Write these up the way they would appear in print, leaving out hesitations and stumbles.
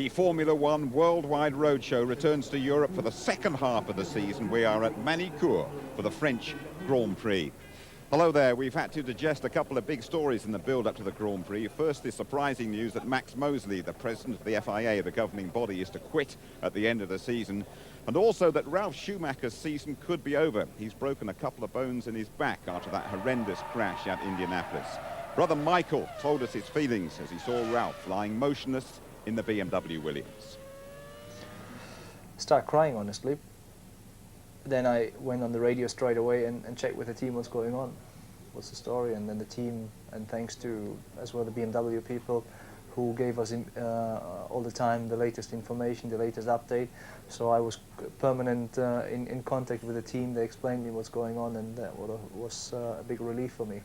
The Formula One Worldwide Roadshow returns to Europe for the second half of the season. We are at Manicourt for the French Grand Prix. Hello there. We've had to digest a couple of big stories in the build-up to the Grand Prix. First, the surprising news that Max Mosley, the president of the FIA, the governing body, is to quit at the end of the season. And also that Ralf Schumacher's season could be over. He's broken a couple of bones in his back after that horrendous crash at Indianapolis. Brother Michael told us his feelings as he saw Ralf lying motionless in the BMW Williams. Start crying, honestly. Then I went on the radio straight away and checked with the team what's going on, what's the story, and then the team, and thanks to as well the BMW people who gave us all the time the latest information, the latest update. So I was permanent in contact with the team. They explained me what's going on, and that was a big relief for me.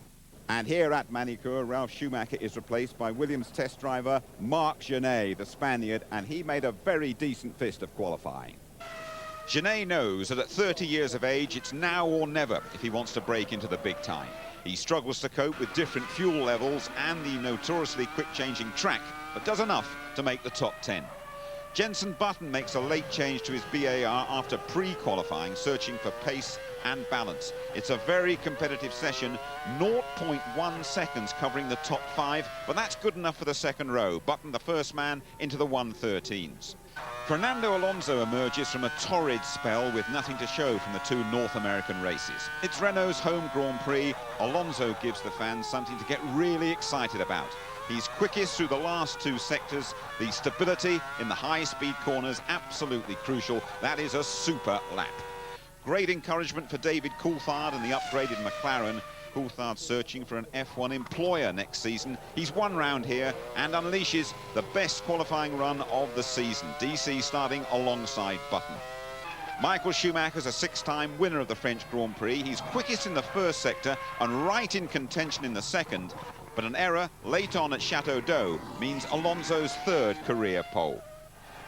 And here at Manicourt, Ralf Schumacher is replaced by Williams test driver Marc Genet, the Spaniard, and he made a very decent fist of qualifying. Genet knows that at 30 years of age, it's now or never if he wants to break into the big time. He struggles to cope with different fuel levels and the notoriously quick-changing track, but does enough to make the top 10. Jenson Button makes a late change to his BAR after pre-qualifying, searching for pace and balance. It's a very competitive session, 0.1 seconds covering the top 5, but that's good enough for the second row. Button, the first man, into the 113s. Fernando Alonso emerges from a torrid spell with nothing to show from the two North American races. It's Renault's home Grand Prix. Alonso gives the fans something to get really excited about. He's quickest through the last two sectors. The stability in the high-speed corners, absolutely crucial. That is a super lap. Great encouragement for David Coulthard and the upgraded McLaren. Coulthard searching for an F1 employer next season. He's one round here and unleashes the best qualifying run of the season. DC starting alongside Button. Michael Schumacher's a six-time winner of the French Grand Prix. He's quickest in the first sector and right in contention in the second. But an error late on at Chateau d'Eau means Alonso's third career pole.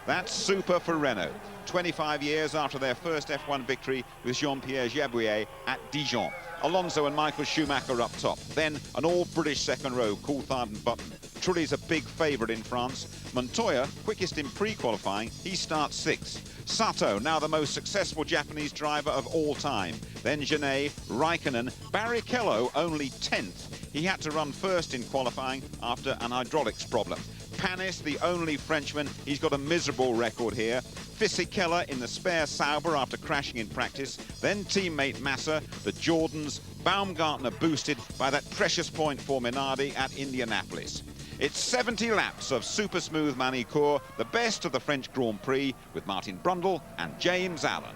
That's super for Renault, 25 years after their first F1 victory with Jean-Pierre Jabouillet at Dijon. Alonso and Michael Schumacher up top. Then an all-British second row, Coulthard and Button. Trulli's a big favourite in France. Montoya, quickest in pre-qualifying, he starts sixth. Sato, now the most successful Japanese driver of all time. Then Genet, Raikkonen, Barrichello only 10th. He had to run first in qualifying after an hydraulics problem. Panis, the only Frenchman, he's got a miserable record here. Fisichella in the spare Sauber after crashing in practice. Then teammate Massa, the Jordans, Baumgartner boosted by that precious point for Minardi at Indianapolis. It's 70 laps of super smooth Manicourt, the best of the French Grand Prix, with Martin Brundle and James Allen.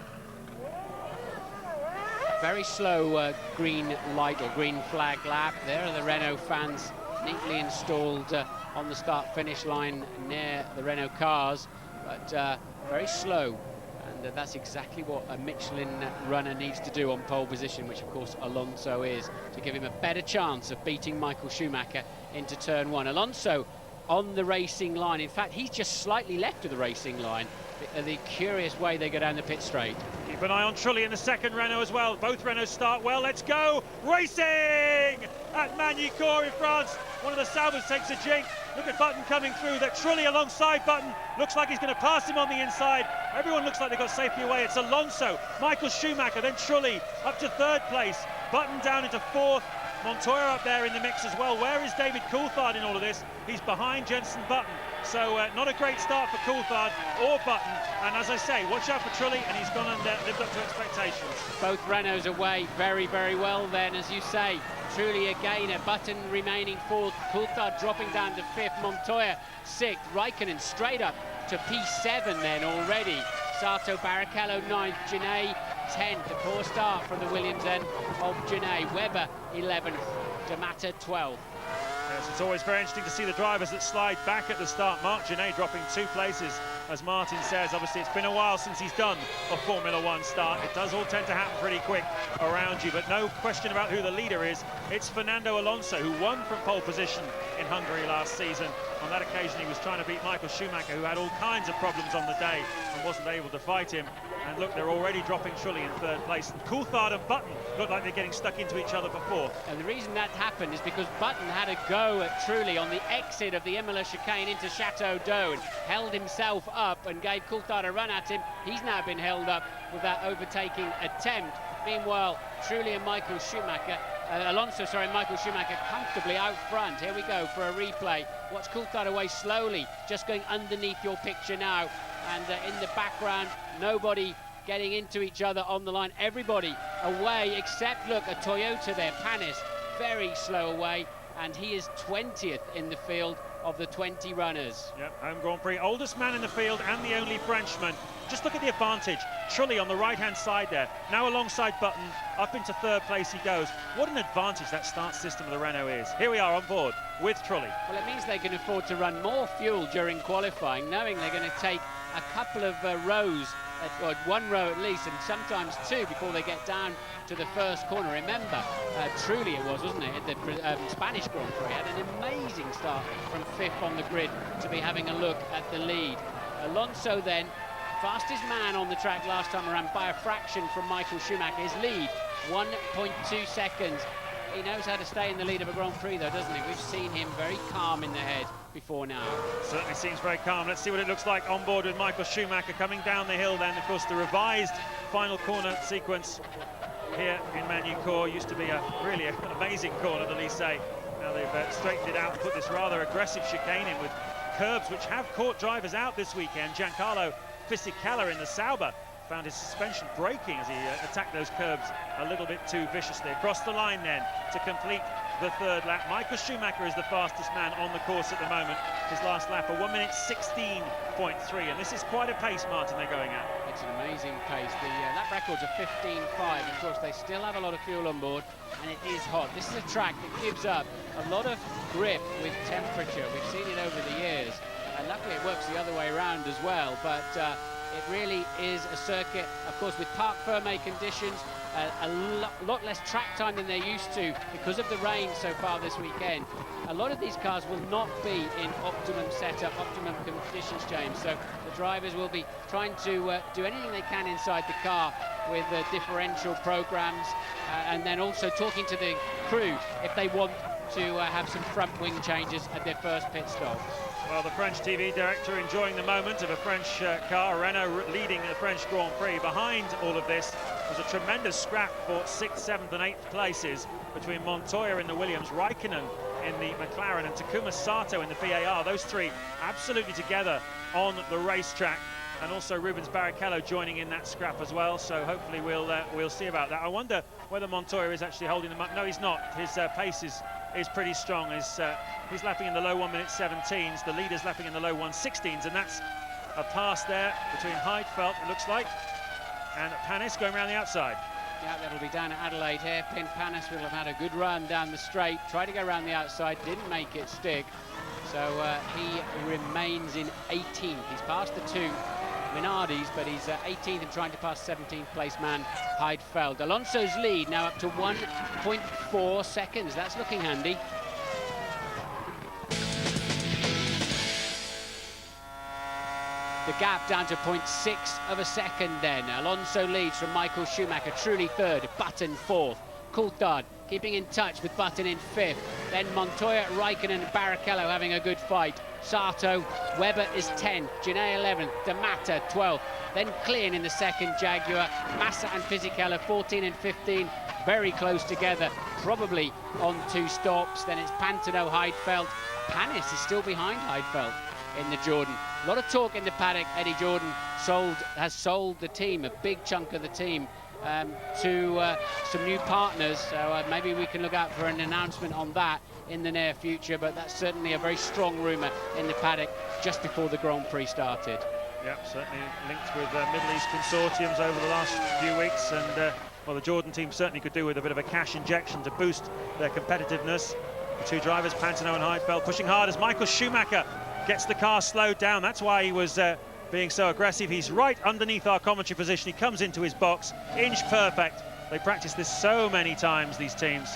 Very slow green light or green flag lap. There are the Renault fans neatly installed on the start-finish line near the Renault cars, but very slow. And that's exactly what a Michelin runner needs to do on pole position, which of course Alonso is, to give him a better chance of beating Michael Schumacher into turn one. Alonso on the racing line. In fact, he's just slightly left of the racing line. The curious way they go down the pit straight. Keep an eye on Trulli in the second Renault as well. Both Renaults start well. Let's go! Racing at Manicourt in France. One of the Saubers takes a jink. Look at Button coming through. That Trulli alongside Button. Looks like he's going to pass him on the inside. Everyone looks like they got safely away. It's Alonso, Michael Schumacher, then Trulli up to third place. Button down into fourth. Montoya up there in the mix as well. Where is David Coulthard in all of this? He's behind Jenson Button. So not a great start for Coulthard or Button. And as I say, watch out for Trulli, and he's gone and lived up to expectations. Both Renaults away very, very well then, as you say. Trulli again, a Button remaining fourth. Coulthard dropping down to fifth. Montoya sixth. Raikkonen straight up to P7 then already. Sato, Barrichello ninth. Genet 10th. A poor start from the Williams end of Genet. Webber 11th. D'Amata 12th. Yes, it's always very interesting to see the drivers that slide back at the start. Marc Genet dropping 2 places, as Martin says. Obviously, it's been a while since he's done a Formula One start. It does all tend to happen pretty quick around you, but no question about who the leader is. It's Fernando Alonso, who won from pole position in Hungary last season. On that occasion, he was trying to beat Michael Schumacher, who had all kinds of problems on the day and wasn't able to fight him. And look, they're already dropping Trulli in third place. Coulthard and Button look like they're getting stuck into each other before. And the reason that happened is because Button had a go at Trulli on the exit of the Imola chicane into Chateau d'Eau and held himself up and gave Coulthard a run at him. He's now been held up with that overtaking attempt. Meanwhile, Trulli and Michael Schumacher, Michael Schumacher comfortably out front. Here we go for a replay. Watch Coulthard away slowly, just going underneath your picture now. And in the background, nobody getting into each other on the line. Everybody away, except, look, a Toyota there, Panis, very slow away. And he is 20th in the field of the 20 runners. Yep, home Grand Prix, oldest man in the field and the only Frenchman. Just look at the advantage. Trulli on the right-hand side there. Now alongside Button, up into third place he goes. What an advantage that start system of the Renault is. Here we are on board with Trulli. Well, it means they can afford to run more fuel during qualifying, knowing they're going to take a couple of rows, or one row at least, and sometimes two before they get down to the first corner. Remember, Trulli it was, wasn't it, at the Spanish Grand Prix, had an amazing start from 5th on the grid to be having a look at the lead. Alonso then, fastest man on the track last time around by a fraction from Michael Schumacher. His lead, 1.2 seconds. He knows how to stay in the lead of a Grand Prix though, doesn't he? We've seen him very calm in the head before now. Certainly seems very calm. Let's see what it looks like on board with Michael Schumacher coming down the hill then. Of course, the revised final corner sequence here in Magny-Cours used to be really an amazing corner, the Lycée. Now they've straightened it out and put this rather aggressive chicane in with curbs which have caught drivers out this weekend. Giancarlo Fisichella in the Sauber found his suspension breaking as he attacked those curbs a little bit too viciously. Across the line then to complete the third lap. Michael Schumacher is the fastest man on the course at the moment. His last lap, a 1 minute 16.3, and this is quite a pace, Martin, they're going at. It's an amazing pace. The lap records are 15.5. Of course, they still have a lot of fuel on board, and it is hot. This is a track that gives up a lot of grip with temperature. We've seen it over the years, and luckily it works the other way around as well. But it really is a circuit, of course, with parc fermé conditions, a lot less track time than they're used to because of the rain so far this weekend. A lot of these cars will not be in optimum setup, optimum conditions, James, so the drivers will be trying to do anything they can inside the car with differential programs, and then also talking to the crew if they want to have some front wing changes at their first pit stop. Well, the French TV director enjoying the moment of a French car, Renault leading the French Grand Prix. Behind all of this was a tremendous scrap for 6th, 7th and 8th places between Montoya in the Williams, Raikkonen in the McLaren and Takuma Sato in the VAR. Those three absolutely together on the racetrack. And also Rubens Barrichello joining in that scrap as well. So hopefully we'll see about that. I wonder whether Montoya is actually holding them up. No, he's not. His pace is pretty strong. He's lapping in the low 1 minute 17s. The leader's lapping in the low 1:16s, and that's a pass there between Heidfeld, it looks like, and Panis going around the outside. Yeah, that'll be down at Adelaide. Hairpin. Panis will have had a good run down the straight. Tried to go around the outside, didn't make it stick. So he remains in 18th. He's passed the two Minardis, but he's 18th and trying to pass 17th place man Heidfeld. Alonso's lead now up to 1.4 seconds. That's looking handy. The gap down to 0.6 of a second then. Alonso leads from Michael Schumacher, Trulli third, Button fourth. Coulthard keeping in touch with Button in fifth. Then Montoya, Raikkonen and Barrichello having a good fight. Sato, Webber is 10th, Genet 11th, D'Amata 12th. Then Klein in the second Jaguar, Massa and Fisichella 14 and 15, very close together, probably on two stops. Then it's Pantano, Heidfeld. Panis is still behind Heidfeld in the Jordan. A lot of talk in the paddock. Eddie Jordan has sold the team, a big chunk of the team, to some new partners, so maybe we can look out for an announcement on that in the near future, but that's certainly a very strong rumour in the paddock just before the Grand Prix started. Yep, certainly linked with Middle East consortiums over the last few weeks, and well, the Jordan team certainly could do with a bit of a cash injection to boost their competitiveness. The two drivers, Pantano and Heidfeld, pushing hard as Michael Schumacher gets the car slowed down. That's why he was being so aggressive. He's right underneath our commentary position. He comes into his box, inch perfect. They practice this so many times, these teams.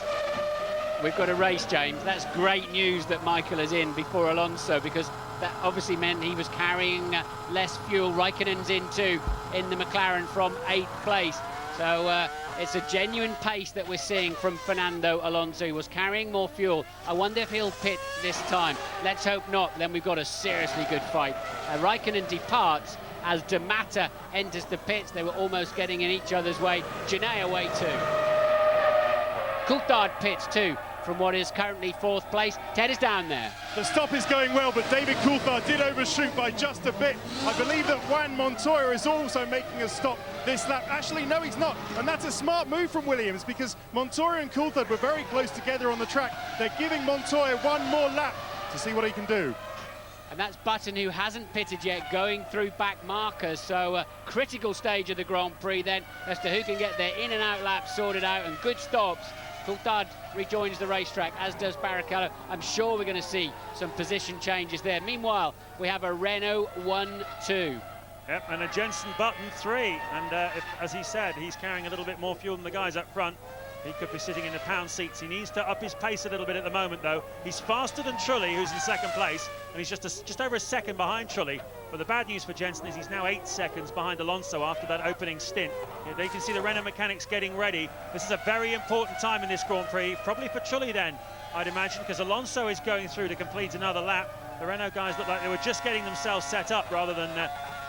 we've got a race, James. That's great news that Michael is in before Alonso, because that obviously meant he was carrying less fuel. Raikkonen's in too, in the McLaren from 8th place. So it's a genuine pace that we're seeing from Fernando Alonso. He was carrying more fuel. I wonder if he'll pit this time. Let's hope not. Then we've got a seriously good fight. Raikkonen departs as De Mata enters the pits. They were almost getting in each other's way. Genet away too. Coulthard pits too from what is currently 4th place. Ted is down there. The stop is going well, but David Coulthard did overshoot by just a bit. I believe that Juan Montoya is also making a stop this lap. Actually, no, he's not. And that's a smart move from Williams, because Montoya and Coulthard were very close together on the track. They're giving Montoya one more lap to see what he can do. And that's Button, who hasn't pitted yet, going through back markers. So critical stage of the Grand Prix then, as to who can get their in and out laps sorted out, and good stops. Coulthard rejoins the racetrack, as does Barrichello. I'm sure we're going to see some position changes there. Meanwhile, we have a Renault 1-2. Yep, and a Jenson Button 3. And as he said, he's carrying a little bit more fuel than the guys up front. He could be sitting in the pound seats. He needs to up his pace a little bit at the moment, though. He's faster than Trulli, who's in 2nd place, and he's just over a second behind Trulli. But the bad news for Jenson is he's now 8 seconds behind Alonso after that opening stint. You can see the Renault mechanics getting ready. This is a very important time in this Grand Prix, probably for Trulli then, I'd imagine, because Alonso is going through to complete another lap. The Renault guys look like they were just getting themselves set up rather than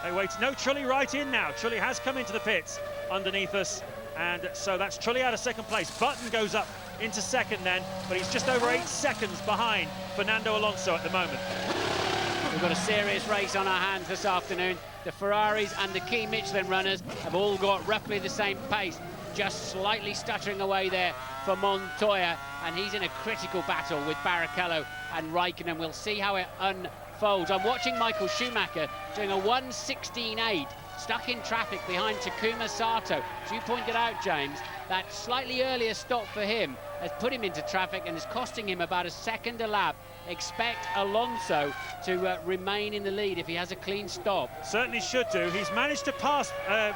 they waited. No, Trulli right in now. Trulli has come into the pits underneath us. And so that's Trulli out of 2nd place. Button goes up into 2nd then, but he's just over 8 seconds behind Fernando Alonso at the moment. We've got a serious race on our hands this afternoon. The Ferraris and the key Michelin runners have all got roughly the same pace, just slightly stuttering away there for Montoya, and he's in a critical battle with Barrichello and Raikkonen. We'll see how it unfolds. I'm watching Michael Schumacher doing a 1:16.8, stuck in traffic behind Takuma Sato. As you pointed out, James, that slightly earlier stop for him has put him into traffic and is costing him about a second a lap. Expect Alonso to remain in the lead if he has a clean stop. Certainly should do. He's managed to pass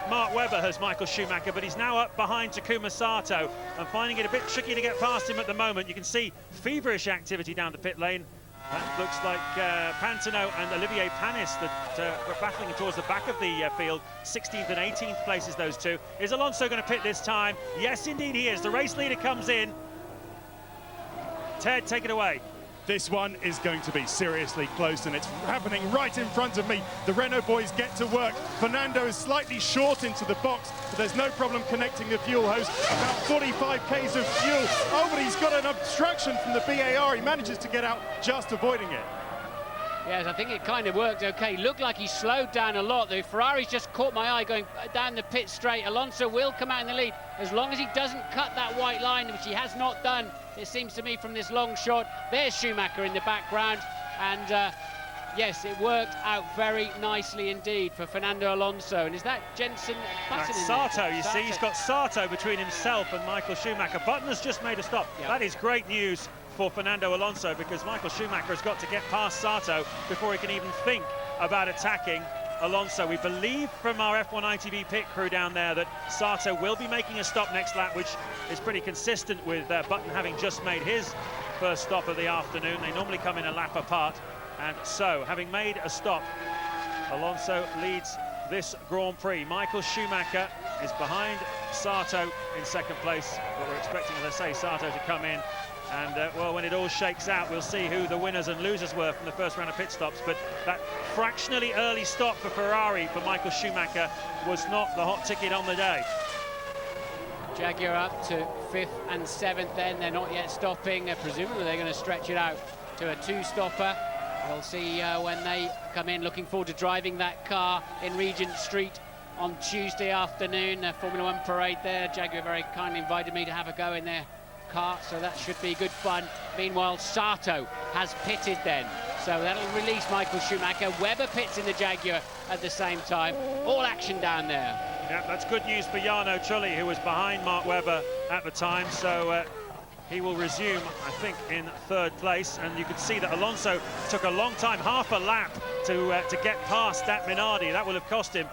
Mark Webber, has Michael Schumacher, but he's now up behind Takuma Sato and finding it a bit tricky to get past him at the moment. You can see feverish activity down the pit lane. That looks like Pantano and Olivier Panis that were battling towards the back of the field. 16th and 18th places, those two. Is Alonso going to pit this time? Yes, indeed he is. The race leader comes in. Ted, take it away. This one is going to be seriously close, and it's happening right in front of me. The Renault boys get to work. Fernando is slightly short into the box, but there's no problem connecting the fuel hose. About 45 k's of fuel. Oh, but he's got an obstruction from the BAR. He manages to get out, just avoiding it. Yes, I think it kind of worked okay. Looked like he slowed down a lot. The Ferrari's just caught my eye going down the pit straight. Alonso will come out in the lead as long as he doesn't cut that white line, which he has not done, it seems to me, from this long shot. There's Schumacher in the background, and yes, it worked out very nicely indeed for Fernando Alonso. And is that Jenson Button? That's Sato, you see. He's got Sato between himself and Michael Schumacher. Button has just made a stop. Yep. That is great news for Fernando Alonso, because Michael Schumacher has got to get past Sato before he can even think about attacking Alonso. We believe from our F1 ITV pit crew down there that Sato will be making a stop next lap, which is pretty consistent with Button having just made his first stop of the afternoon. They normally come in a lap apart, and so having made a stop, Alonso leads this Grand Prix. Michael Schumacher is behind Sato in 2nd place, but we're expecting, as I say, Sato to come in. And, well, when it all shakes out, we'll see who the winners and losers were from the first round of pit stops. But that fractionally early stop for Ferrari for Michael Schumacher was not the hot ticket on the day. Jaguar up to 5th and 7th then. They're not yet stopping. Presumably they're going to stretch it out to a 2-stopper. We'll see when they come in. Looking forward to driving that car in Regent Street on Tuesday afternoon. Formula 1 parade there. Jaguar very kindly invited me to have a go in there. Car, so that should be good fun. Meanwhile, Sato has pitted then, so that'll release Michael Schumacher. Webber pits in the Jaguar at the same time. All action down there. Yeah, that's good news for Jarno Trulli, who was behind Mark Webber at the time, so he will resume, I think, in 3rd place. And you can see that Alonso took a long time, half a lap, to get past that Minardi. That will have cost him.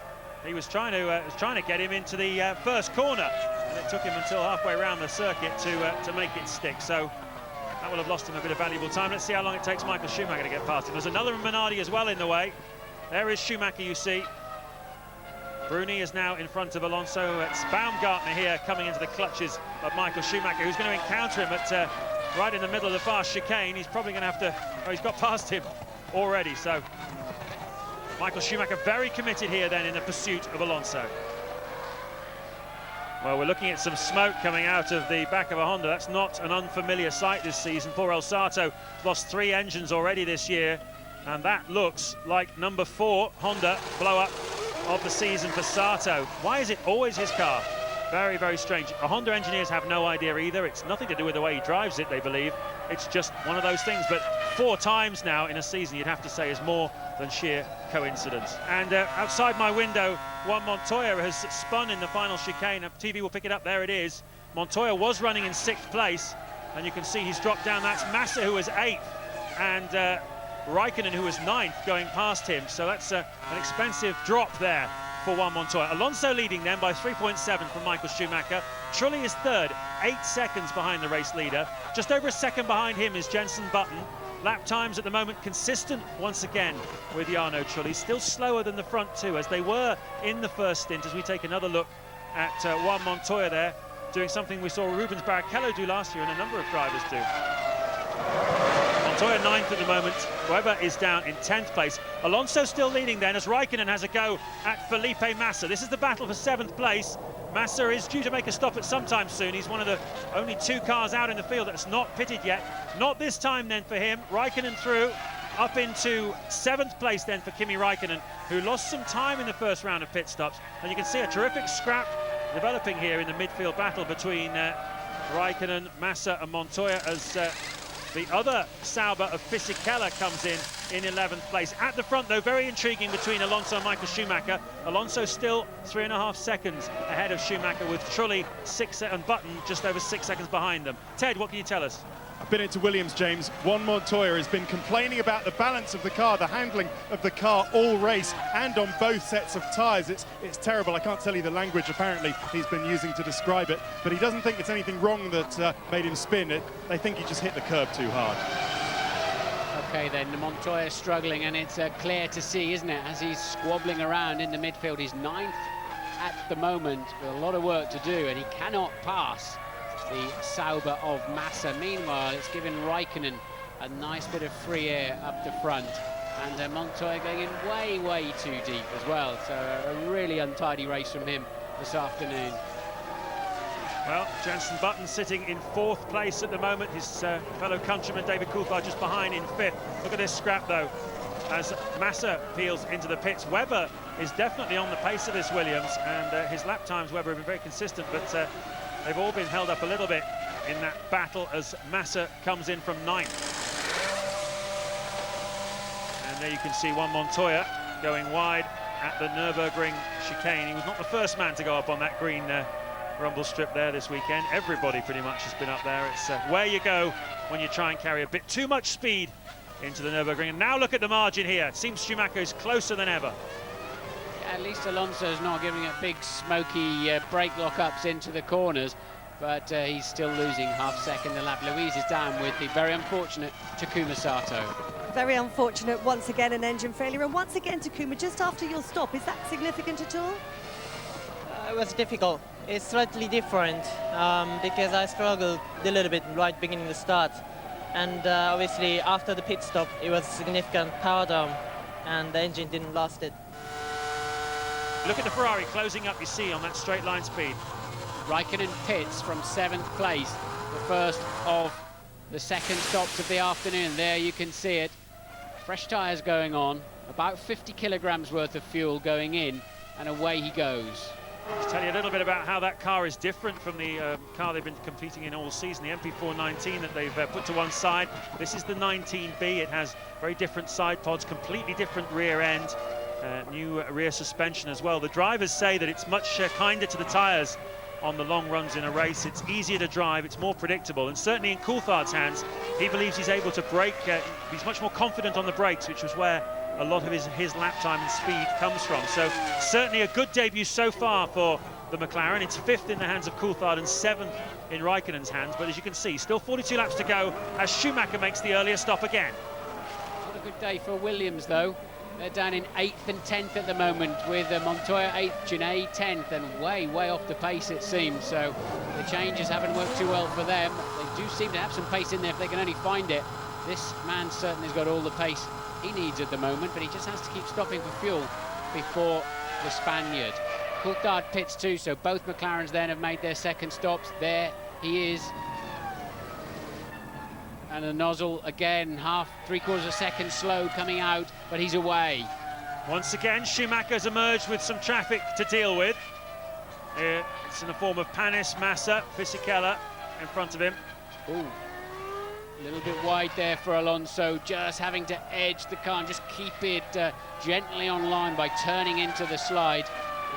He was trying to get him into the first corner, and it took him until halfway around the circuit to make it stick. So That will have lost him a bit of valuable time. Let's see how long it takes Michael Schumacher to get past him. There's another Minardi as well in the way. There is Schumacher, you see. Bruni is now in front of Alonso. It's Baumgartner here coming into the clutches of Michael Schumacher, who's going to encounter him at right in the middle of the fast chicane. He's probably going to have to... Oh, he's got past him already, so... Michael Schumacher very committed here then in the pursuit of Alonso. Well, we're looking at some smoke coming out of the back of a Honda. That's not an unfamiliar sight this season. Poor El Sato lost 3 engines already this year, and that looks like number 4 Honda blow-up of the season for Sato. Why is it always his car? Very, very strange. The Honda engineers have no idea either. It's nothing to do with the way he drives it, they believe. It's just one of those things. But 4 times now in a season, you'd have to say, is more than sheer coincidence. And outside my window, Juan Montoya has spun in the final chicane. TV will pick it up. There it is. Montoya was running in 6th place, and you can see he's dropped down. That's Massa, who was 8th, and Raikkonen, who was 9th, going past him. So that's an expensive drop there for Juan Montoya. Alonso leading then by 3.7 from Michael Schumacher. Trulli is 3rd, 8 seconds behind the race leader. Just over a second behind him is Jenson Button. Lap times at the moment consistent once again with Jarno Trulli. Still slower than the front 2, as they were in the first stint, as we take another look at Juan Montoya there, doing something we saw Rubens Barrichello do last year and a number of drivers do. Montoya 9th at the moment. Webber is down in 10th place. Alonso still leading then, as Raikkonen has a go at Felipe Massa. This is the battle for 7th place. Massa is due to make a stop at some time soon. He's one of the only 2 cars out in the field that's not pitted yet. Not this time then for him. Raikkonen through, up into 7th place then for Kimi Raikkonen, who lost some time in the first round of pit stops. And you can see a terrific scrap developing here in the midfield battle between Raikkonen, Massa and Montoya, as the other Sauber of Fisichella comes in 11th place. At the front, though, very intriguing between Alonso and Michael Schumacher. Alonso still 3.5 seconds ahead of Schumacher, with Trulli and Button just over 6 seconds behind them. Ted, what can you tell us? I've been into Williams, James. Juan Montoya has been complaining about the balance of the car, the handling of the car all race, and on both sets of tyres. It's terrible. I can't tell you the language apparently he's been using to describe it, but he doesn't think it's anything wrong that made him spin. They think he just hit the curb too hard. Okay, then Montoya struggling, and it's clear to see, isn't it, as he's squabbling around in the midfield. He's 9th at the moment with a lot of work to do, and he cannot pass the Sauber of Massa. Meanwhile, it's given Raikkonen a nice bit of free air up the front, and Montoya going in way, way too deep as well. So a really untidy race from him this afternoon. Well, Jenson Button sitting in 4th place at the moment. His fellow countryman David Coulthard just behind in 5th. Look at this scrap though, as Massa peels into the pits. Webber is definitely on the pace of this Williams, and his lap times, Webber, have been very consistent, but they've all been held up a little bit in that battle as Massa comes in from 9th. And there you can see Juan Montoya going wide at the Nürburgring chicane. He was not the first man to go up on that green rumble strip there this weekend. Everybody pretty much has been up there. It's where you go when you try and carry a bit too much speed into the Nürburgring. And now look at the margin here. It seems Schumacher is closer than ever. At least Alonso's not giving it big smoky brake lockups into the corners, but he's still losing half second a lap. Louise is down with the very unfortunate Takuma Sato. Very unfortunate, once again an engine failure, and once again Takuma just after your stop. Is that significant at all? It was difficult. It's slightly different because I struggled a little bit right beginning the start, and obviously after the pit stop it was significant power down and the engine didn't last it. Look at the Ferrari closing up, you see, on that straight line speed. Raikkonen pits from 7th place, the first of the second stops of the afternoon. There you can see it. Fresh tyres going on, about 50 kilograms worth of fuel going in, and away he goes. Let's tell you a little bit about how that car is different from the car they've been competing in all season, the MP419 that they've put to one side. This is the 19B. It has very different side pods, completely different rear end, new rear suspension as well. The drivers say that it's much kinder to the tyres on the long runs in a race. It's easier to drive, it's more predictable, and certainly in Coulthard's hands, he believes he's able to brake. He's much more confident on the brakes, which was where a lot of his lap time and speed comes from. So certainly a good debut so far for the McLaren. It's 5th in the hands of Coulthard and 7th in Raikkonen's hands. But as you can see, still 42 laps to go as Schumacher makes the earlier stop again. Not a good day for Williams, though. They're down in 8th and 10th at the moment, with Montoya 8th, Genet 10th, and way off the pace it seems. So the changes haven't worked too well for them. They do seem to have some pace in there if they can only find it. This man certainly has got all the pace he needs at the moment, but he just has to keep stopping for fuel before the Spaniard. Coulthard pits too, so both McLarens then have made their second stops. There he is. And the nozzle again, three-quarters of a second slow coming out, but he's away. Once again, Schumacher's emerged with some traffic to deal with. It's in the form of Panis, Massa, Fisichella in front of him. Ooh. A little bit wide there for Alonso, just having to edge the car and just keep it gently on line by turning into the slide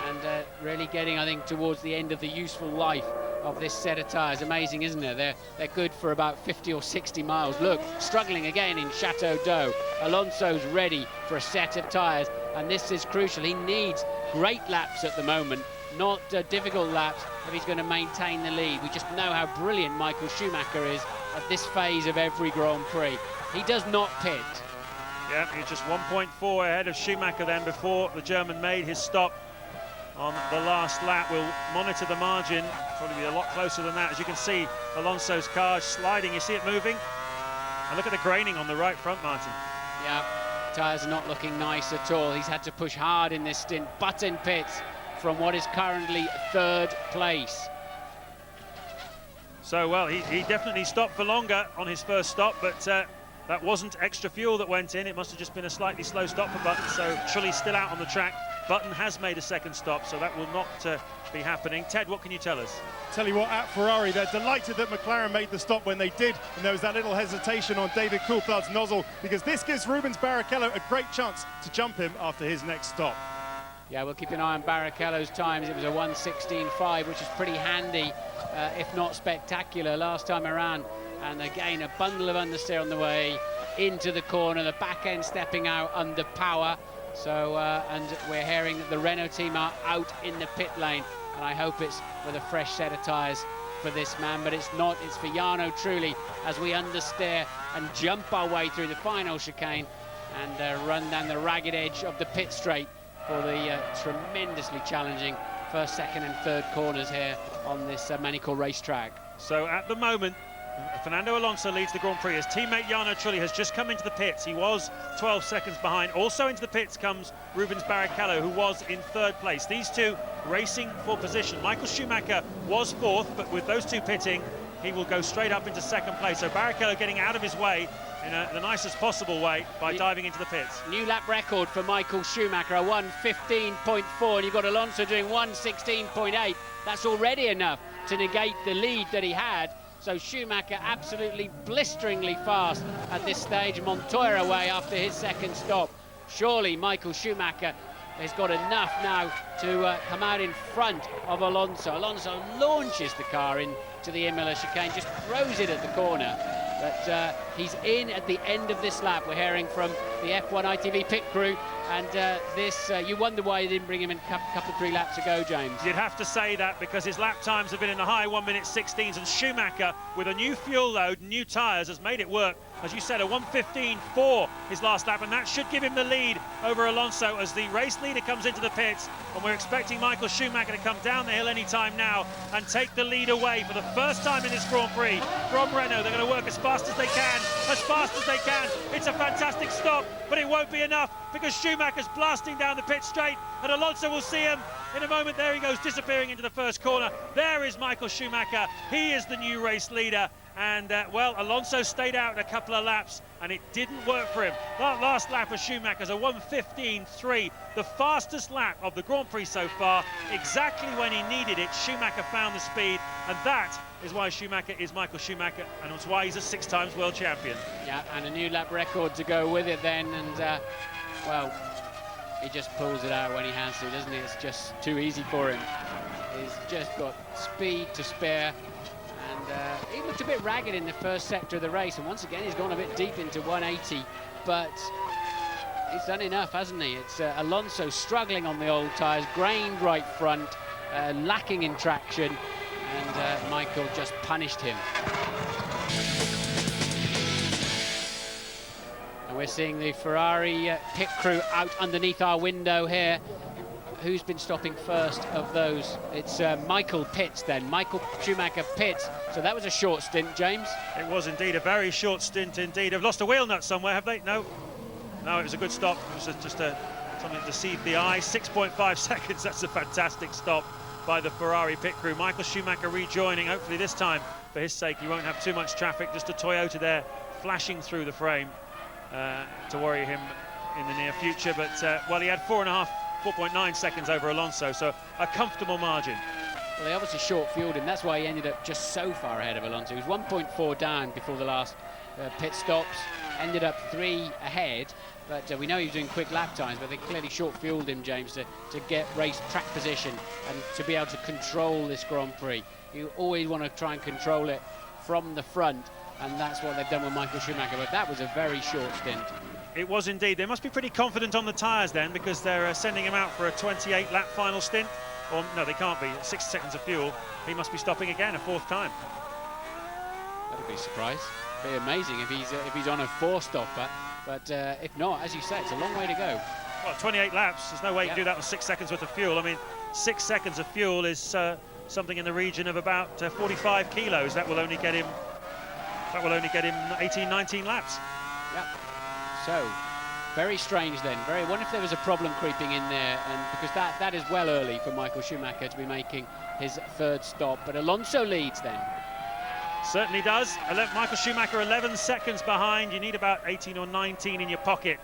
and really getting, I think, towards the end of the useful life of this set of tyres. Amazing, isn't it? They're good for about 50 or 60 miles. Look, struggling again in Chateau d'Eau. Alonso's ready for a set of tyres, and this is crucial. He needs great laps at the moment, not difficult laps, if he's going to maintain the lead. We just know how brilliant Michael Schumacher is at this phase of every Grand Prix. He does not pit. Yeah, he's just 1.4 ahead of Schumacher then before the German made his stop on the last lap. We'll monitor the margin, probably be a lot closer than that. As you can see, Alonso's car sliding. You see it moving? And look at the graining on the right front, Martin. Yeah, tyres are not looking nice at all. He's had to push hard in this stint. Button pits from what is currently 3rd place. So, well, he definitely stopped for longer on his first stop, but that wasn't extra fuel that went in. It must have just been a slightly slow stop for Button. So Trulli's still out on the track. Button has made a second stop, so that will not be happening. Ted, what can you tell us? Tell you what, at Ferrari, they're delighted that McLaren made the stop when they did, and there was that little hesitation on David Coulthard's nozzle, because this gives Rubens Barrichello a great chance to jump him after his next stop. Yeah, we'll keep an eye on Barrichello's times. It was a 1:16.5, which is pretty handy, if not spectacular, last time around. And again, a bundle of understeer on the way into the corner, the back end stepping out under power. So, and we're hearing that the Renault team are out in the pit lane, and I hope it's with a fresh set of tyres for this man, but it's not. It's for Jarno Trulli as we understeer and jump our way through the final chicane and run down the ragged edge of the pit straight for the tremendously challenging first, second and third corners here on this Manicourt racetrack. So at the moment, Fernando Alonso leads the Grand Prix. His teammate Jarno Trulli has just come into the pits. He was 12 seconds behind. Also into the pits comes Rubens Barrichello, who was in 3rd place. These two racing for position. Michael Schumacher was 4th, but with those two pitting, he will go straight up into 2nd place. So Barrichello getting out of his way in the nicest possible way by diving into the pits. New lap record for Michael Schumacher, a 1:15.4, and you've got Alonso doing 1:16.8. That's already enough to negate the lead that he had. So Schumacher absolutely blisteringly fast at this stage. Montoya away after his second stop. Surely Michael Schumacher has got enough now to come out in front of Alonso. Alonso launches the car into the Imola chicane, just throws it at the corner. But he's in at the end of this lap. We're hearing from the F1 ITV pit crew, and you wonder why they didn't bring him in a couple of 3 laps ago, James. You'd have to say that, because his lap times have been in the high 1:16s, and Schumacher, with a new fuel load, new tyres, has made it work. As you said, a 1:15.4 his last lap, and that should give him the lead over Alonso as the race leader comes into the pits. And we're expecting Michael Schumacher to come down the hill any time now and take the lead away for the first time in this Grand Prix from Renault. They're going to work as fast as they can. It's a fantastic stop, but it won't be enough because Schumacher's blasting down the pit straight, and Alonso will see him in a moment. There he goes, disappearing into the first corner. There is Michael Schumacher. He is the new race leader. And, well, Alonso stayed out a couple of laps, and it didn't work for him. That last lap of Schumacher's a 1:15.3, the fastest lap of the Grand Prix so far. Exactly when he needed it, Schumacher found the speed, and that is why Schumacher is Michael Schumacher, and it's why he's a 6 times world champion. Yeah, and a new lap record to go with it then, and, well, he just pulls it out when he has to, doesn't he? It's just too easy for him. He's just got speed to spare. And he looked a bit ragged in the first sector of the race, and once again he's gone a bit deep into 180, but he's done enough, hasn't he? It's Alonso struggling on the old tyres, grained right front, lacking in traction, and Michael just punished him. And we're seeing the Ferrari pit crew out underneath our window here. Who's been stopping first of those? It's Michael pits then. Michael Schumacher pits. So that was a short stint, James. It was indeed a very short stint indeed. Have lost a wheel nut somewhere, have they? No. No, it was a good stop. It was just something to deceived the eye. 6.5 seconds. That's a fantastic stop by the Ferrari pit crew. Michael Schumacher rejoining. Hopefully this time, for his sake, he won't have too much traffic. Just a Toyota there flashing through the frame to worry him in the near future. But, well, he had 4.9 seconds over Alonso, so a comfortable margin. Well, they obviously short-fueled him. That's why he ended up just so far ahead of Alonso. He was 1.4 down before the last pit stops. Ended up 3 ahead. But we know he was doing quick lap times, but they clearly short-fueled him, James, to get race track position and to be able to control this Grand Prix. You always want to try and control it from the front, and that's what they've done with Michael Schumacher. But that was a very short stint. It was indeed. They must be pretty confident on the tyres then, because they're sending him out for a 28-lap final stint. Or no, they can't be. 6 seconds of fuel. He must be stopping again a 4th time. That'd be a surprise. It'd be amazing if he's on a 4-stopper. But if not, as you say, it's a long way to go. Well, 28 laps. There's no way you can do that with 6 seconds worth of fuel. I mean, 6 seconds of fuel is something in the region of about 45 kilos. That will only get him. 18, 19 laps. Yep. So, very strange then. I wonder if there was a problem creeping in there, and because that is well early for Michael Schumacher to be making his 3rd stop. But Alonso leads then. Certainly does. Michael Schumacher 11 seconds behind. You need about 18 or 19 in your pocket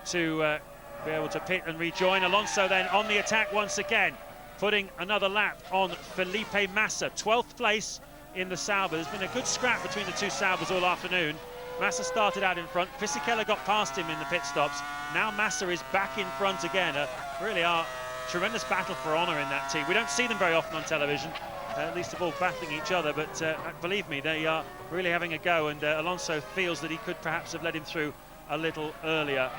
to be able to pit and rejoin. Alonso then on the attack once again, putting another lap on Felipe Massa. 12th place in the Sauber. There's been a good scrap between the two Saubers all afternoon. Massa started out in front. Fisichella got past him in the pit stops. Now Massa is back in front again. Really are tremendous battle for honour in that team. We don't see them very often on television, least of all battling each other, but believe me, they are really having a go, and Alonso feels that he could perhaps have led him through a little earlier.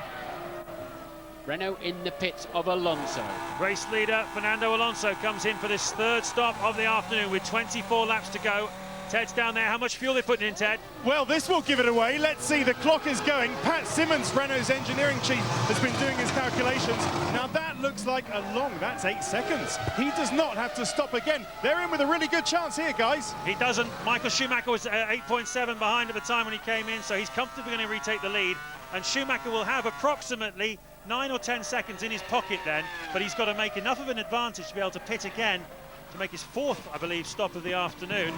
Renault in the pits of Alonso. Race leader Fernando Alonso comes in for this 3rd stop of the afternoon with 24 laps to go. Ted's down there. How much fuel are they putting in, Ted? Well, this will give it away. Let's see. The clock is going. Pat Simmons, Renault's engineering chief, has been doing his calculations. Now that looks like that's 8 seconds. He does not have to stop again. They're in with a really good chance here, guys. He doesn't. Michael Schumacher was 8.7 behind at the time when he came in, so he's comfortably going to retake the lead. And Schumacher will have approximately 9 or 10 seconds in his pocket then, but he's got to make enough of an advantage to be able to pit again to make his 4th, I believe, stop of the afternoon.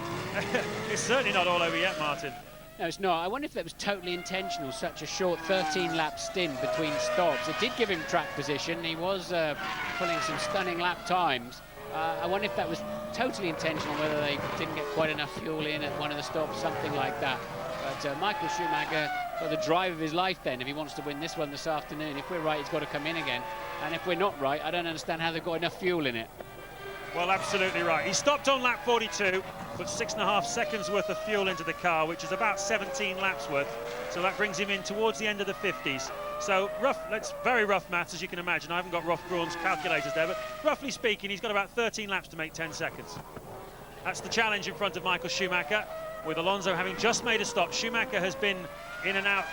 It's certainly not all over yet, Martin. No, it's not. I wonder if that was totally intentional, such a short 13-lap stint between stops. It did give him track position. He was pulling some stunning lap times. I wonder if that was totally intentional, whether they didn't get quite enough fuel in at one of the stops, something like that. But Michael Schumacher got the drive of his life then, if he wants to win this one this afternoon. If we're right, he's got to come in again. And if we're not right, I don't understand how they've got enough fuel in it. Well, absolutely right. He stopped on lap 42, put 6.5 seconds worth of fuel into the car, which is about 17 laps worth. So that brings him in towards the end of the 50s. So that's very rough maths, as you can imagine. I haven't got Rolf Braun's calculators there, but roughly speaking, he's got about 13 laps to make 10 seconds. That's the challenge in front of Michael Schumacher, with Alonso having just made a stop. Schumacher has been in and out,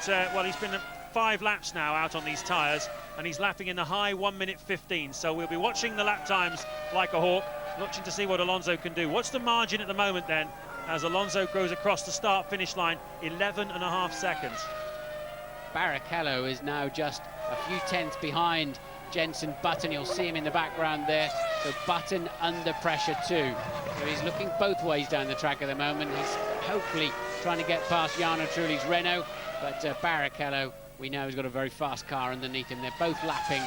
he's been 5 laps now out on these tyres, and he's lapping in the high 1 minute 15. So we'll be watching the lap times like a hawk, watching to see what Alonso can do. What's the margin at the moment then, as Alonso goes across the start-finish line? 11.5 seconds. Barrichello is now just a few tenths behind Jenson Button. You'll see him in the background there. So Button under pressure too. So he's looking both ways down the track at the moment. He's hopefully trying to get past Jarno Trulli's Renault, but Barrichello, we know he's got a very fast car underneath him. They're both lapping,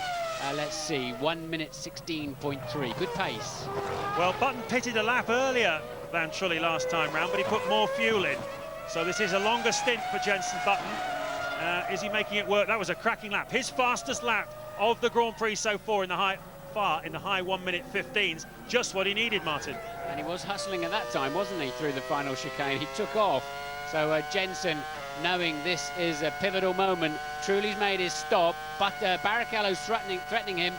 let's see, 1 minute 16.3. Good pace. Well, Button pitted a lap earlier than Trulli last time round, but he put more fuel in. So this is a longer stint for Jenson Button. Is he making it work? That was a cracking lap. His fastest lap of the Grand Prix so far in the high 1 minute 15s. Just what he needed, Martin. And he was hustling at that time, wasn't he, through the final chicane? He took off. So Jenson, knowing this is a pivotal moment, Trulli's made his stop, but Barrichello's threatening him.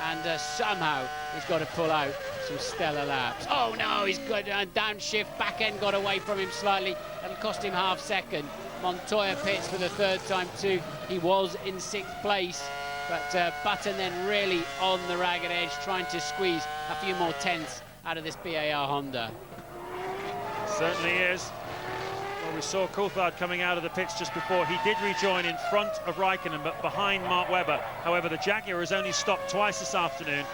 and somehow he's got to pull out some stellar laps. Oh no, he's got downshift, back end got away from him slightly. That'll cost him half second. Montoya pits for the third time too. He was in 6th place, but Button then really on the ragged edge, trying to squeeze a few more tenths out of this BAR Honda. Certainly is. Well, we saw Coulthard coming out of the pits just before. He did rejoin in front of Raikkonen, but behind Mark Webber. However, the Jaguar has only stopped twice this afternoon,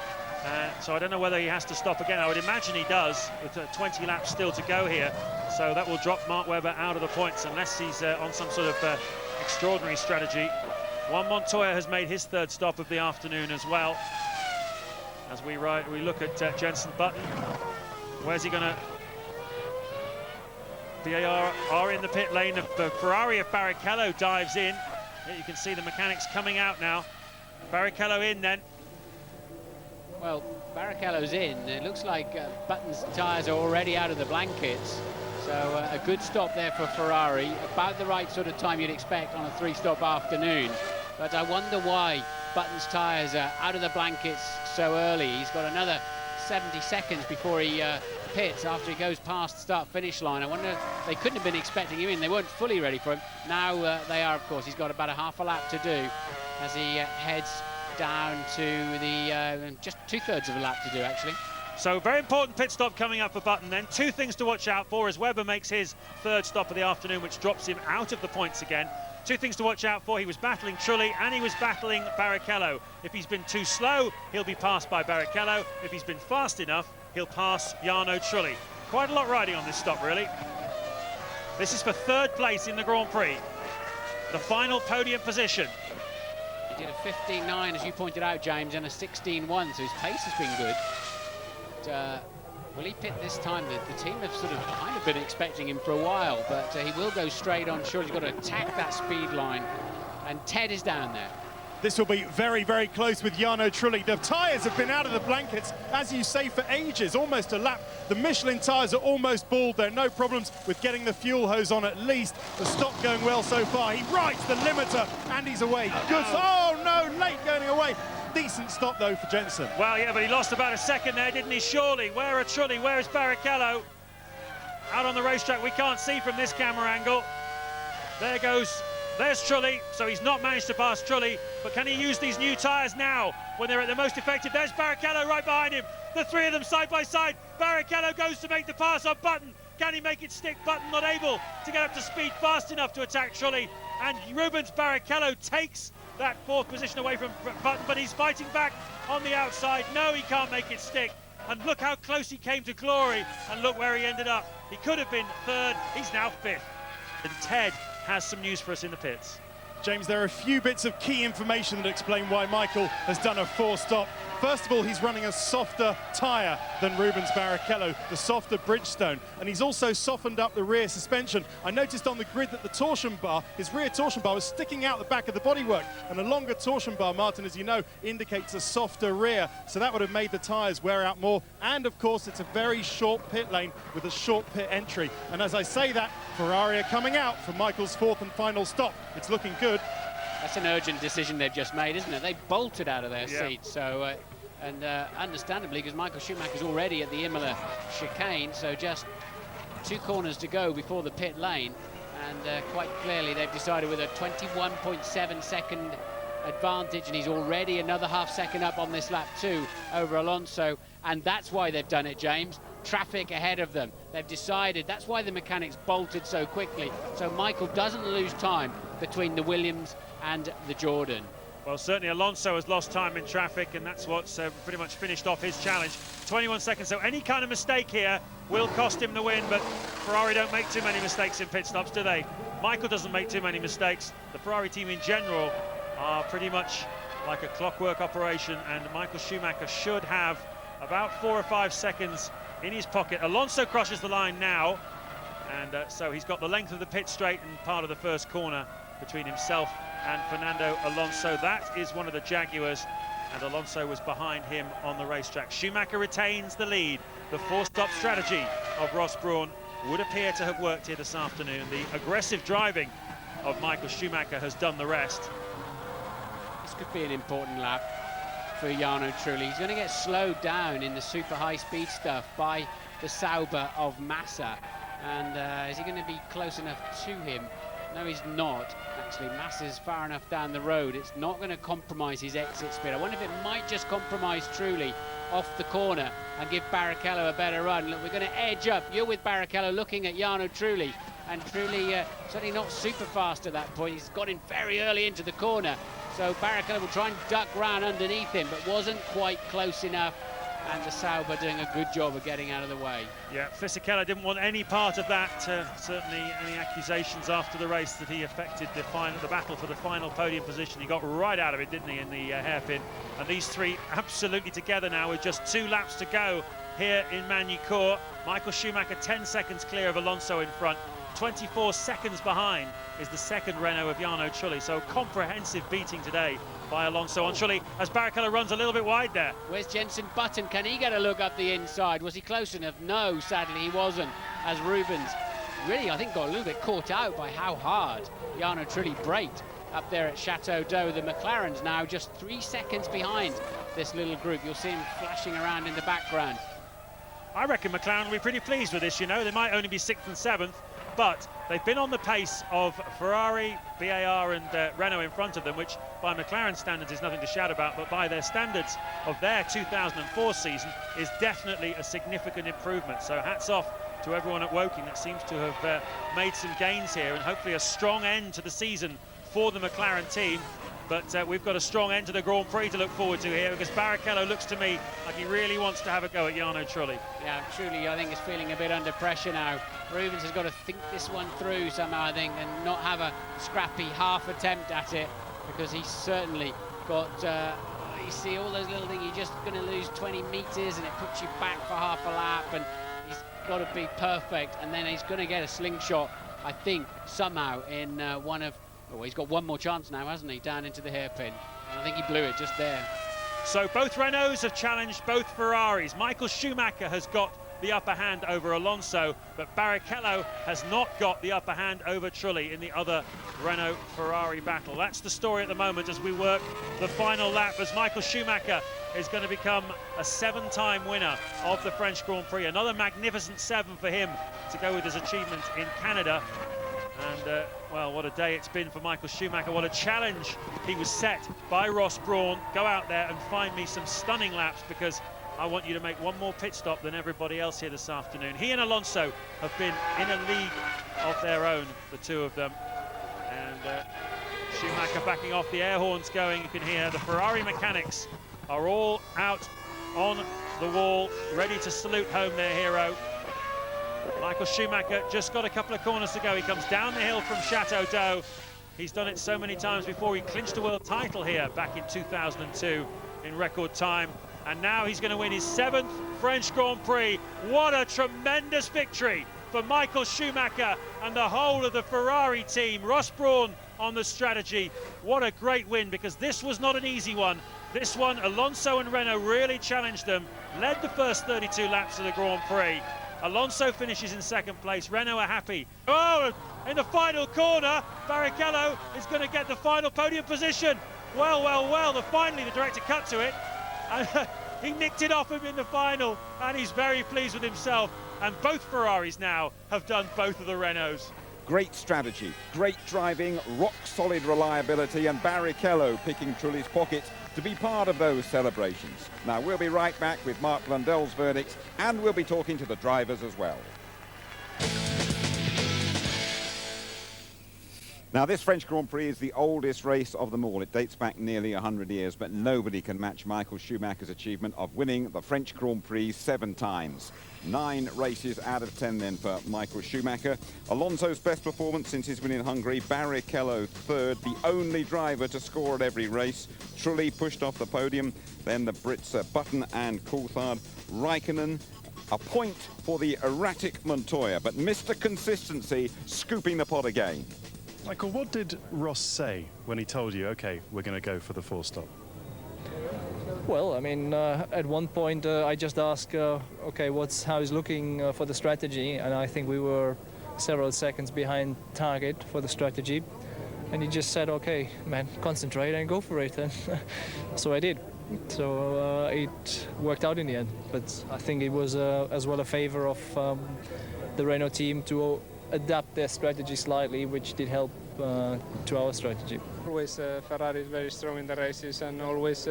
so I don't know whether he has to stop again. I would imagine he does, with 20 laps still to go here. So that will drop Mark Webber out of the points, unless he's on some sort of extraordinary strategy. Juan Montoya has made his 3rd stop of the afternoon as well. As we look at Jenson Button. Where's he going to... BAR are in the pit lane. The Ferrari of Barrichello dives in. Here you can see the mechanics coming out now. Barrichello in then. Well, Barrichello's in. It looks like Button's tyres are already out of the blankets. So a good stop there for Ferrari. About the right sort of time you'd expect on a 3-stop afternoon. But I wonder why Button's tyres are out of the blankets so early. He's got another 70 seconds before he pits after he goes past the start-finish line. I wonder, they couldn't have been expecting him in. They weren't fully ready for him. Now they are, of course. He's got about a half a lap to do as he heads down to the just 2/3 of a lap to do, actually. So very important pit stop coming up for Button then. 2 things to watch out for as Webber makes his 3rd stop of the afternoon, which drops him out of the points again. 2 things to watch out for. He was battling Trulli and he was battling Barrichello. If he's been too slow, he'll be passed by Barrichello. If he's been fast enough, he'll pass Jarno Trulli. Quite a lot riding on this stop, really. This is for 3rd place in the Grand Prix. The final podium position. He did a 15.9, as you pointed out, James, and a 16.1, so his pace has been good. But, will he pit this time? The team have sort of kind of been expecting him for a while, but he will go straight on. Sure, he's got to attack that speed line, and Ted is down there. This will be very, very close with Jarno Trulli. The tyres have been out of the blankets, as you say, for ages, almost a lap. The Michelin tyres are almost bald. There are no problems with getting the fuel hose on at least. The stop going well so far. He rides the limiter, and he's away. Good. Oh, no, late going away. Decent stop, though, for Jenson. Well, yeah, but he lost about a second there, didn't he? Surely. Where are Trulli? Where is Barrichello? Out on the racetrack, we can't see from this camera angle. There's Trulli, so he's not managed to pass Trulli, but can he use these new tyres now when they're at the most effective? There's Barrichello right behind him. The 3 of them side by side. Barrichello goes to make the pass on Button. Can he make it stick? Button not able to get up to speed fast enough to attack Trulli, and Rubens Barrichello takes that 4th position away from Button, but he's fighting back on the outside. No, he can't make it stick. And look how close he came to glory, and look where he ended up. He could have been 3rd, he's now 5th. And Ted has some news for us in the pits. James, there are a few bits of key information that explain why Michael has done a 4-stop. First of all, he's running a softer tyre than Rubens Barrichello, the softer Bridgestone, and he's also softened up the rear suspension. I noticed on the grid that the torsion bar, his rear torsion bar, was sticking out the back of the bodywork, and a longer torsion bar, Martin, as you know, indicates a softer rear, so that would have made the tyres wear out more. And of course, it's a very short pit lane with a short pit entry. And as I say that, Ferrari are coming out for Michael's 4th and final stop. It's looking good. That's an urgent decision they've just made, isn't it? They bolted out of their seats, so understandably, because Michael Schumacher's already at the Imola chicane, so just 2 corners to go before the pit lane, and quite clearly they've decided with a 21.7 second advantage, and he's already another half second up on this lap too over Alonso, and that's why they've done it, James. Traffic ahead of them. They've decided, that's why the mechanics bolted so quickly, so Michael doesn't lose time between the Williams and the Jordan. Well, certainly Alonso has lost time in traffic, and that's what's pretty much finished off his challenge. 21 seconds, so any kind of mistake here will cost him the win, but Ferrari don't make too many mistakes in pit stops, do they? Michael doesn't make too many mistakes. The Ferrari team in general are pretty much like a clockwork operation, and Michael Schumacher should have about 4 or 5 seconds in his pocket. Alonso crosses the line now, and so he's got the length of the pit straight and part of the first corner between himself and Fernando Alonso. That is one of the Jaguars, and Alonso was behind him on the racetrack. Schumacher retains the lead. The 4-stop strategy of Ross Brawn would appear to have worked here this afternoon. The aggressive driving of Michael Schumacher has done the rest. This could be an important lap. for Jarno Trulli. He's going to get slowed down in the super high-speed stuff by the Sauber of Massa. And is he going to be close enough to him? No, he's not. Actually, Massa's far enough down the road. It's not going to compromise his exit speed. I wonder if it might just compromise Trulli off the corner and give Barrichello a better run. Look, we're going to edge up. You're with Barrichello looking at Jarno Trulli. And Trulli certainly not super fast at that point. He's got in very early into the corner. So Barrichello will try and duck round underneath him, but wasn't quite close enough. And the Sauber doing a good job of getting out of the way. Yeah, Fisichella didn't want any part of that. Certainly any accusations after the race that he affected the battle for the final podium position. He got right out of it, didn't he, in the hairpin. And these three absolutely together now with just 2 laps to go here in Magny-Cours. Michael Schumacher 10 seconds clear of Alonso in front. 24 seconds behind is the second Renault of Jarno Trulli. So comprehensive beating today by Alonso on Trulli as Barrichello runs a little bit wide there. Where's Jenson Button? Can he get a look up the inside? Was he close enough? No, sadly he wasn't, as Rubens really, I think, got a little bit caught out by how hard Jarno Trulli braked up there at Chateau d'Eau. The McLaren's now just 3 seconds behind this little group. You'll see him flashing around in the background. I reckon McLaren will be pretty pleased with this, you know. They might only be 6th and 7th, but they've been on the pace of Ferrari, BAR and Renault in front of them, which by McLaren standards is nothing to shout about, but by their standards of their 2004 season is definitely a significant improvement. So hats off to everyone at Woking that seems to have made some gains here, and hopefully a strong end to the season for the McLaren team. But we've got a strong end to the Grand Prix to look forward to here, because Barrichello looks to me like he really wants to have a go at Jarno Trulli. Yeah, Trulli, I think, is feeling a bit under pressure now. Rubens has got to think this one through somehow, I think, and not have a scrappy half attempt at it, because he's certainly got, you see all those little things, you're just going to lose 20 metres and it puts you back for half a lap, and he's got to be perfect, and then he's going to get a slingshot, I think, somehow in one of... Oh, he's got one more chance now, hasn't he, down into the hairpin. And I think he blew it just there. So both Renaults have challenged both Ferraris. Michael Schumacher has got the upper hand over Alonso, but Barrichello has not got the upper hand over Trulli in the other Renault-Ferrari battle. That's the story at the moment as we work the final lap, as Michael Schumacher is going to become a 7-time winner of the French Grand Prix. Another magnificent 7 for him to go with his achievement in Canada. And, well, what a day it's been for Michael Schumacher. What a challenge he was set by Ross Brawn. Go out there and find me some stunning laps, because I want you to make one more pit stop than everybody else here this afternoon. He and Alonso have been in a league of their own, the two of them. And Schumacher backing off, the air horns going. You can hear the Ferrari mechanics are all out on the wall, ready to salute home their hero. Michael Schumacher just got a couple of corners to go. He comes down the hill from Chateau d'Eau. He's done it so many times before. He clinched a world title here back in 2002 in record time. And now he's going to win his 7th French Grand Prix. What a tremendous victory for Michael Schumacher and the whole of the Ferrari team. Ross Brawn on the strategy. What a great win, because this was not an easy one. This one, Alonso and Renault really challenged them, led the first 32 laps of the Grand Prix. Alonso finishes in 2nd place. Renault are happy. Oh, in the final corner, Barrichello is going to get the final podium position. Well, well, well, finally the director cut to it. And he nicked it off him in the final, and he's very pleased with himself. And both Ferraris now have done both of the Renaults. Great strategy, great driving, rock-solid reliability, and Barrichello picking Trulli's pockets to be part of those celebrations. Now, we'll be right back with Mark Blundell's verdicts, and we'll be talking to the drivers as well. Now, this French Grand Prix is the oldest race of them all. It dates back nearly 100 years, but nobody can match Michael Schumacher's achievement of winning the French Grand Prix 7 times. 9 races out of 10 then for Michael Schumacher. Alonso's best performance since his win in Hungary. Barrichello 3rd, the only driver to score at every race. Trulli pushed off the podium. Then the Brits Button and Coulthard. Raikkonen, a point for the erratic Montoya, but Mr. Consistency scooping the pot again. Michael, what did Ross say when he told you, OK, we're going to go for the 4-stop? Well, I mean, at one point I just asked, OK, how he's looking for the strategy, and I think we were several seconds behind target for the strategy. And he just said, OK, man, concentrate and go for it. And so I did. So it worked out in the end. But I think it was as well a favor of the Renault team to adapt their strategy slightly, which did help to our strategy. Always Ferrari is very strong in the races and always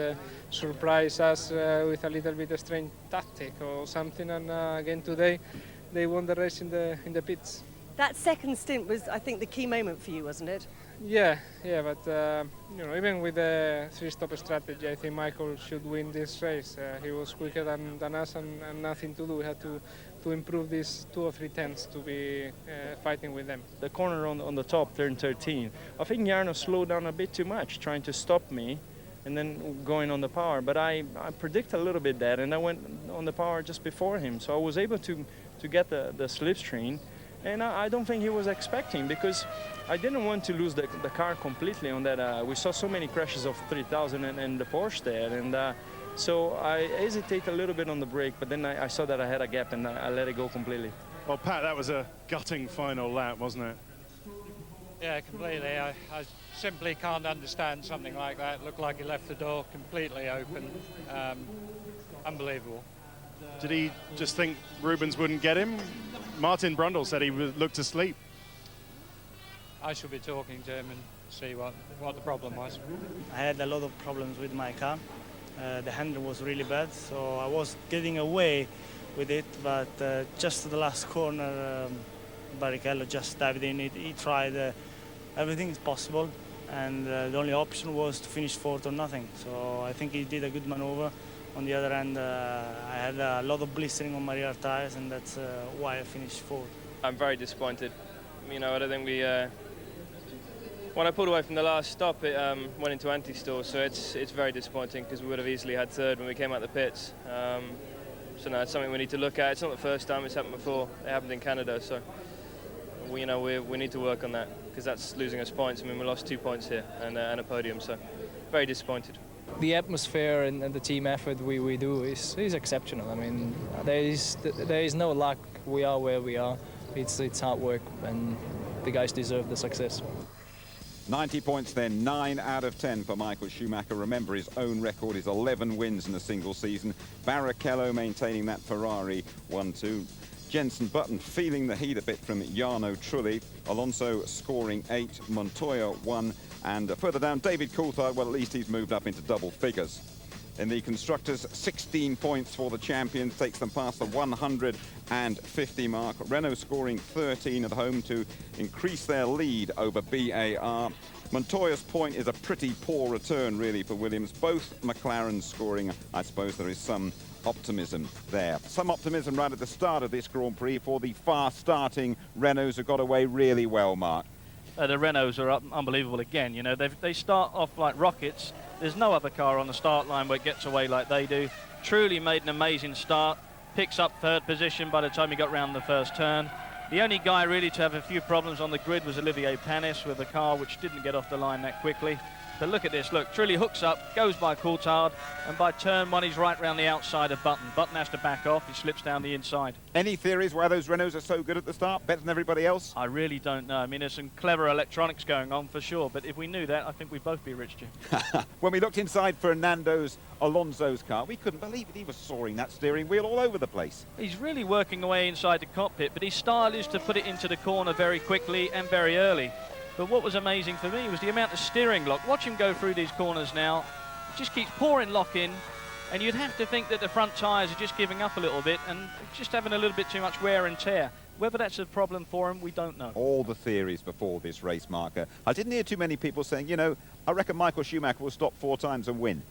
surprise us with a little bit of strange tactic or something. And again today, they won the race in the pits. That second stint was, I think, the key moment for you, wasn't it? Yeah, but you know, even with the three-stop strategy, I think Michael should win this race. He was quicker than us and nothing to do. We had to improve these 2 or 3 tenths to be fighting with them. The corner on the top, turn 13, I think Jarno slowed down a bit too much, trying to stop me and then going on the power. But I predict a little bit that, and I went on the power just before him. So I was able to get the slipstream. And I don't think he was expecting, because I didn't want to lose the car completely on that. We saw so many crashes of 3000 and the Porsche there, and so I hesitated a little bit on the brake, but then I saw that I had a gap and I let it go completely. Well, Pat, that was a gutting final lap, wasn't it? Yeah, completely. I simply can't understand something like that. It looked like he left the door completely open. Unbelievable. Did he just think Rubens wouldn't get him? Martin Brundle said he looked asleep. I should be talking to him and see what the problem was. I had a lot of problems with my car. The handle was really bad, so I was getting away with it, but just to the last corner, Barrichello just dived in. He tried everything is possible, and the only option was to finish fourth or nothing. So I think he did a good maneuver. On the other hand, I had a lot of blistering on my rear tires, and that's why I finished fourth. I'm very disappointed. You know, I don't think we... when I pulled away from the last stop, it went into anti-stall, so it's very disappointing, because we would have easily had third when we came out the pits. So no, it's something we need to look at. It's not the first time it's happened before. It happened in Canada, so we need to work on that, because that's losing us points. I mean, we lost 2 points here and a podium, so very disappointed. The atmosphere and the team effort we do is exceptional. I mean, there is no luck. We are where we are. It's hard work, and the guys deserve the success. 90 points then, 9 out of 10 for Michael Schumacher. Remember, his own record is 11 wins in a single season. Barrichello maintaining that Ferrari 1-2. Jenson Button feeling the heat a bit from Jarno Trulli. Alonso scoring 8, Montoya 1, and further down, David Coulthard, well, at least he's moved up into double figures. In the constructors, 16 points for the champions, takes them past the 150 mark. Renault scoring 13 at home to increase their lead over BAR. Montoya's point is a pretty poor return, really, for Williams. Both McLarens scoring. I suppose there is some optimism there. Some optimism right at the start of this Grand Prix for the fast-starting Renaults who got away really well, Mark. The Renaults are unbelievable again. You know, they start off like rockets. There's no other car on the start line where it gets away like they do. Truly made an amazing start. Picks up third position by the time he got round the first turn. The only guy really to have a few problems on the grid was Olivier Panis with a car which didn't get off the line that quickly. But look at this, look, Trulli hooks up, goes by Coulthard, and by turn one he's right round the outside of Button. Button has to back off, he slips down the inside. Any theories why those Renaults are so good at the start, better than everybody else? I really don't know. I mean, there's some clever electronics going on for sure, but if we knew that, I think we'd both be rich, Jim. When we looked inside Fernando Alonso's car, we couldn't believe it. He was soaring that steering wheel all over the place. He's really working away inside the cockpit, but his style is to put it into the corner very quickly and very early. But what was amazing for me was the amount of steering lock. Watch him go through these corners now. It just keeps pouring lock in, and you'd have to think that the front tyres are just giving up a little bit and just having a little bit too much wear and tear. Whether that's a problem for him, we don't know. All the theories before this race, Marker. I didn't hear too many people saying, you know, I reckon Michael Schumacher will stop 4 times and win.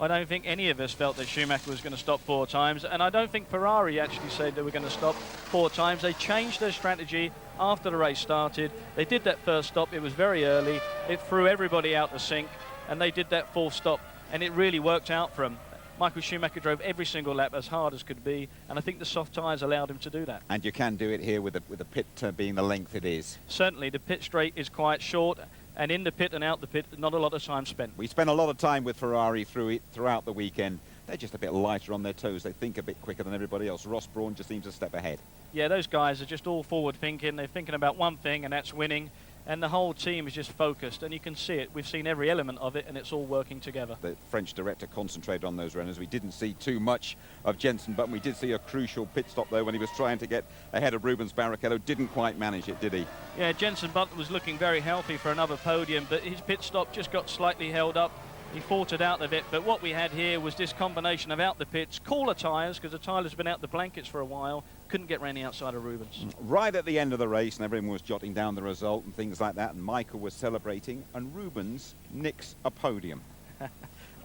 I don't think any of us felt that Schumacher was going to stop 4 times, and I don't think Ferrari actually said they were going to stop 4 times. They changed their strategy after the race started. They did that first stop, it was very early, it threw everybody out the sink, and they did that 4th stop, and it really worked out for them. Michael Schumacher drove every single lap as hard as could be, and I think the soft tyres allowed him to do that. And you can do it here with the pit being the length it is. Certainly, the pit straight is quite short, and in the pit and out the pit, not a lot of time spent. We spent a lot of time with Ferrari throughout the weekend. They're just a bit lighter on their toes. They think a bit quicker than everybody else. Ross Brawn just seems a step ahead. Yeah, those guys are just all forward thinking. They're thinking about one thing, and that's winning. and the whole team is just focused, and you can see it. We've seen every element of it, and it's all working together. The French director concentrated on those runners. We didn't see too much of Jenson Button. We did see a crucial pit stop, though, when he was trying to get ahead of Rubens Barrichello. Didn't quite manage it, did he? Yeah, Jenson Button was looking very healthy for another podium, but his pit stop just got slightly held up. He faltered out of it, but what we had here was this combination of out the pits, cooler tyres, because the tyres been out the blankets for a while, couldn't get round the outside of Rubens. Right at the end of the race, and everyone was jotting down the result and things like that, and Michael was celebrating, and Rubens nicks a podium.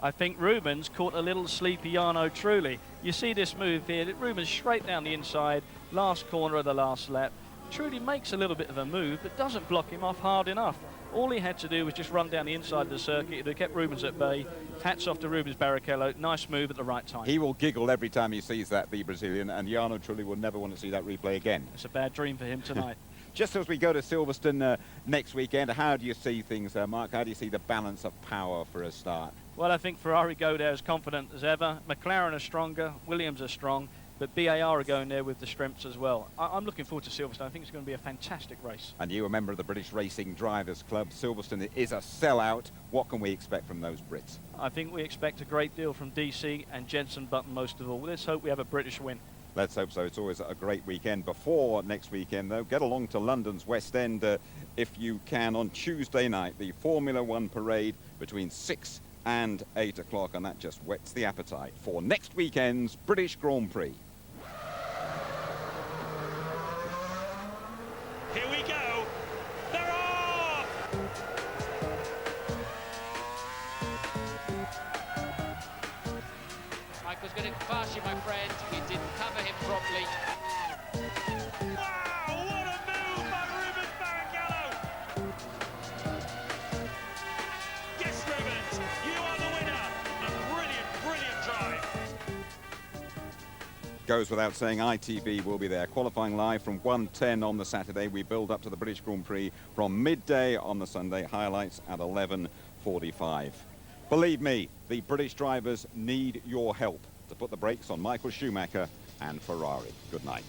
I think Rubens caught a little sleepy Jarno Trulli. You see this move here, Rubens straight down the inside, last corner of the last lap. Trulli makes a little bit of a move, but doesn't block him off hard enough. All he had to do was just run down the inside of the circuit. They kept Rubens at bay. Hats off to Rubens Barrichello. Nice move at the right time. He will giggle every time he sees that, the Brazilian, and Jarno Trulli will never want to see that replay again. It's a bad dream for him tonight. Just as we go to Silverstone next weekend, how do you see things, Mark? How do you see the balance of power for a start? Well, I think Ferrari go there as confident as ever. McLaren are stronger. Williams are strong. But BAR are going there with the strengths as well. I'm looking forward to Silverstone. I think it's going to be a fantastic race. And you, a member of the British Racing Drivers Club, Silverstone is a sellout. What can we expect from those Brits? I think we expect a great deal from DC and Jenson Button most of all. Let's hope we have a British win. Let's hope so. It's always a great weekend. Before next weekend, though, get along to London's West End if you can on Tuesday night. The Formula One parade between 6 and 8 o'clock, and that just whets the appetite for next weekend's British Grand Prix. Here we go. They're off! Michael's going to pass you, my friend. You didn't cover him properly. Wow, what a move by Rubens Barrichello! Yes, Rubens, you are the winner. A brilliant, brilliant drive. Goes without saying, ITV will be there, qualifying live from 1:10 on the Saturday. We build up to the British Grand Prix from midday on the Sunday, highlights at 11:45. Believe me, the British drivers need your help to put the brakes on Michael Schumacher and Ferrari. Good night.